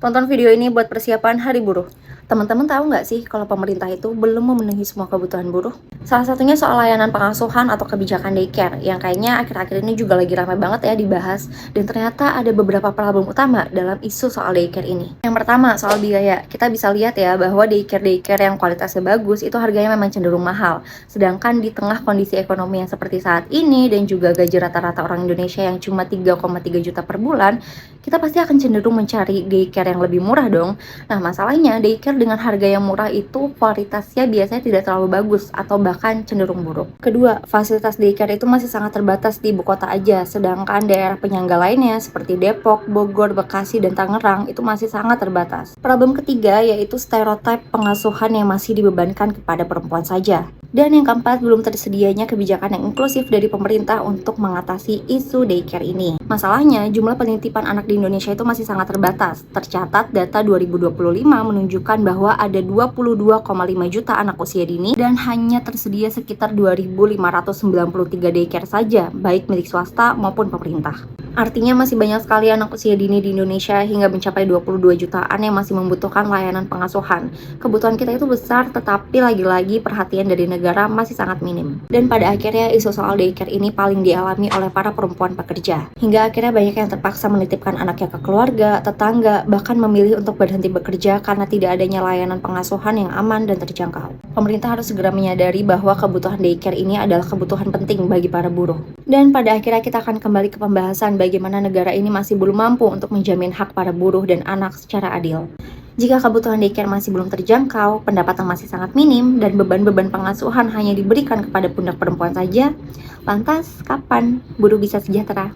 Tonton video ini buat persiapan Hari Buruh. Teman-teman tahu nggak sih kalau pemerintah itu belum memenuhi semua kebutuhan buruh? Salah satunya soal layanan pengasuhan atau kebijakan daycare yang kayaknya akhir-akhir ini juga lagi ramai banget ya dibahas. Dan ternyata ada beberapa problem utama dalam isu soal daycare ini. Yang pertama soal biaya. Kita bisa lihat ya bahwa daycare yang kualitasnya bagus itu harganya memang cenderung mahal. Sedangkan di tengah kondisi ekonomi yang seperti saat ini dan juga gaji rata-rata orang Indonesia yang cuma 3,3 juta per bulan, kita pasti akan cenderung mencari daycare yang lebih murah dong. Nah, masalahnya daycare dengan harga yang murah itu kualitasnya biasanya tidak terlalu bagus atau bahkan cenderung buruk. Kedua, fasilitas daycare itu masih sangat terbatas di ibu kota aja, sedangkan daerah penyangga lainnya seperti Depok, Bogor, Bekasi, dan Tangerang itu masih sangat terbatas. Problem ketiga yaitu stereotip pengasuhan yang masih dibebankan kepada perempuan saja. Dan yang keempat, belum tersedianya kebijakan yang inklusif dari pemerintah untuk mengatasi isu daycare ini. Masalahnya, jumlah penitipan anak di Indonesia itu masih sangat terbatas. Tercatat data 2025 menunjukkan bahwa ada 22,5 juta anak usia dini dan hanya tersedia sekitar 2.593 daycare saja, baik milik swasta maupun pemerintah. Artinya masih banyak sekali anak usia dini di Indonesia hingga mencapai 22 jutaan yang masih membutuhkan layanan pengasuhan. Kebutuhan kita itu besar, tetapi lagi-lagi perhatian dari negara masih sangat minim. Dan pada akhirnya isu soal daycare ini paling dialami oleh para perempuan pekerja. Hingga akhirnya banyak yang terpaksa menitipkan anaknya ke keluarga, tetangga, bahkan memilih untuk berhenti bekerja karena tidak adanya layanan pengasuhan yang aman dan terjangkau. Pemerintah harus segera menyadari bahwa kebutuhan daycare ini adalah kebutuhan penting bagi para buruh. Dan pada akhirnya kita akan kembali ke pembahasan bagaimana negara ini masih belum mampu untuk menjamin hak para buruh dan anak secara adil. Jika kebutuhan daycare masih belum terjangkau, pendapatan masih sangat minim, dan beban-beban pengasuhan hanya diberikan kepada pundak perempuan saja, lantas kapan buruh bisa sejahtera?